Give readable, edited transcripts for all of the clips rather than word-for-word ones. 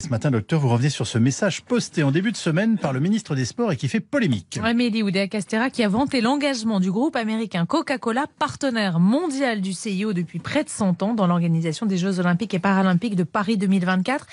Ce matin, docteur, vous revenez sur ce message posté en début de semaine par le ministre des Sports et qui fait polémique. Amélie Oudéa-Castéra qui a vanté l'engagement du groupe américain Coca-Cola, partenaire mondial du CIO depuis près de 100 ans dans l'organisation des Jeux Olympiques et Paralympiques de Paris 2024.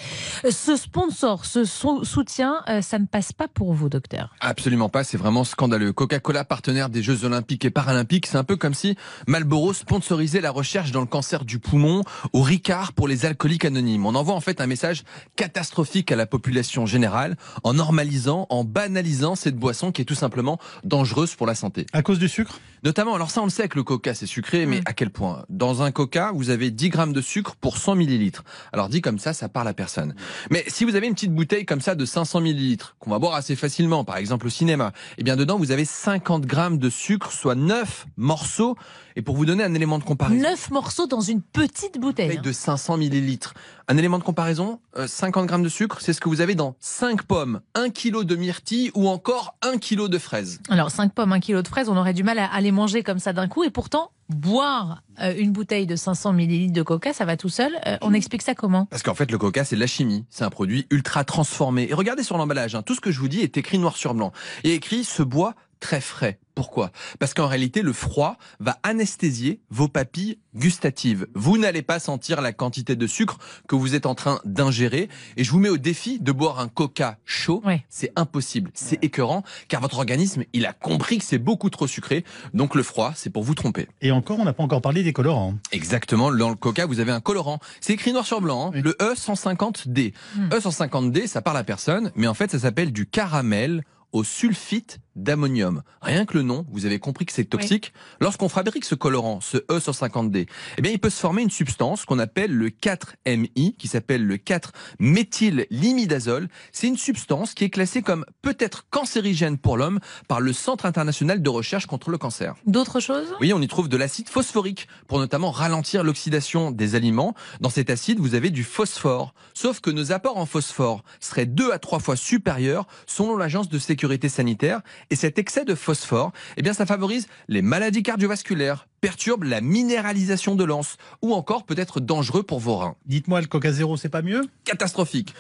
Ce sponsor, ce soutien, ça ne passe pas pour vous, docteur? Absolument pas, c'est vraiment scandaleux. Coca-Cola, partenaire des Jeux Olympiques et Paralympiques, c'est un peu comme si Marlboro sponsorisait la recherche dans le cancer du poumon ou Ricard pour les alcooliques anonymes. On envoie en fait un message catastrophique à la population générale en normalisant, en banalisant cette boisson qui est tout simplement dangereuse pour la santé. À cause du sucre ? Notamment, alors ça on le sait que le coca c'est sucré, mais à quel point? Dans un coca, vous avez 10 grammes de sucre pour 100 millilitres. Alors dit comme ça parle à personne. Mais si vous avez une petite bouteille comme ça de 500 millilitres, qu'on va boire assez facilement, par exemple au cinéma, eh bien dedans vous avez 50 grammes de sucre, soit 9 morceaux. Et pour vous donner un élément de comparaison... 9 morceaux dans une petite bouteille. De 500 millilitres. Un élément de comparaison, 50 grammes de sucre, c'est ce que vous avez dans 5 pommes, 1 kilo de myrtille ou encore 1 kilo de fraises. Alors 5 pommes, 1 kilo de fraises, on aurait du mal à les manger comme ça d'un coup. Et pourtant, boire une bouteille de 500 millilitres de coca, ça va tout seul. On explique ça comment? Parce qu'en fait, le coca, c'est de la chimie. C'est un produit ultra transformé. Et regardez sur l'emballage, tout ce que je vous dis est écrit noir sur blanc. Il y a écrit « se boit très frais ». Pourquoi? Parce qu'en réalité, le froid va anesthésier vos papilles gustatives. Vous n'allez pas sentir la quantité de sucre que vous êtes en train d'ingérer. Et je vous mets au défi de boire un coca chaud. Ouais. C'est impossible, c'est écœurant, car votre organisme, il a compris que c'est beaucoup trop sucré. Donc le froid, c'est pour vous tromper. Et encore, on n'a pas encore parlé des colorants. Exactement, dans le coca, vous avez un colorant. C'est écrit noir sur blanc, Oui. le E150D. E150D, ça parle à personne, mais en fait, ça s'appelle du caramel au sulfite d'ammonium. Rien que le nom, vous avez compris que c'est toxique. Lorsqu'on fabrique ce colorant, ce E150D, eh bien, il peut se former une substance qu'on appelle le 4-MI, qui s'appelle le 4-méthyllimidazole. C'est une substance qui est classée comme peut-être cancérigène pour l'homme par le Centre international de recherche contre le cancer. D'autres choses? Oui, on y trouve de l'acide phosphorique pour notamment ralentir l'oxydation des aliments. Dans cet acide, vous avez du phosphore. Sauf que nos apports en phosphore seraient 2 à 3 fois supérieurs selon l'Agence de sécurité sanitaire. Et cet excès de phosphore, eh bien, ça favorise les maladies cardiovasculaires, perturbe la minéralisation de l'anse ou encore peut être dangereux pour vos reins. Dites-moi, le Coca Zéro, c'est pas mieux? Catastrophique.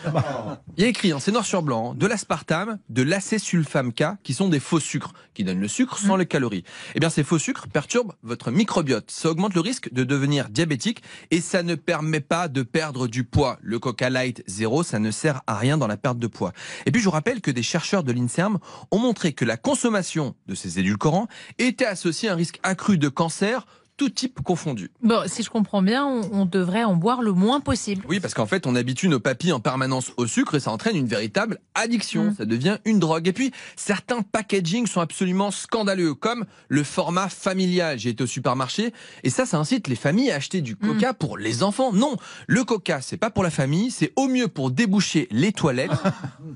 Il y a écrit, c'est noir sur blanc, de l'aspartame, de l'acésulfame K, qui sont des faux sucres, qui donnent le sucre sans les calories. Eh bien, ces faux sucres perturbent votre microbiote. Ça augmente le risque de devenir diabétique et ça ne permet pas de perdre du poids. Le Coca Light Zéro, ça ne sert à rien dans la perte de poids. Et puis, je vous rappelle que des chercheurs de l'INSERM ont montré que la consommation de ces édulcorants était associée à un risque accru de cancer, tout type confondu. Bon, si je comprends bien, on devrait en boire le moins possible. Oui, parce qu'en fait, on habitue nos papilles en permanence au sucre et ça entraîne une véritable addiction. Ça devient une drogue. Et puis, certains packagings sont absolument scandaleux, comme le format familial. J'ai été au supermarché et ça incite les familles à acheter du coca pour les enfants. Non, le coca, c'est pas pour la famille, c'est au mieux pour déboucher les toilettes,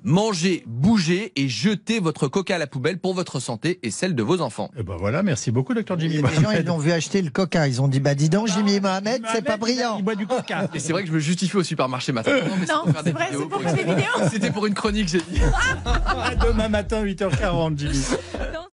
manger, bouger et jeter votre coca à la poubelle pour votre santé et celle de vos enfants. Et ben voilà, merci beaucoup, docteur Jimmy Les Mohamed. gens, ils l'ont vu acheter le coca. Ils ont dit, bah dis donc, Jimmy Mohamed, c'est pas brillant. Il boit du coca. Et c'est vrai que je me justifie au supermarché maintenant. Non, c'est vrai, c'est pour les vidéos. C'était pour une chronique, j'ai dit. Demain matin, 8h40, Jimmy.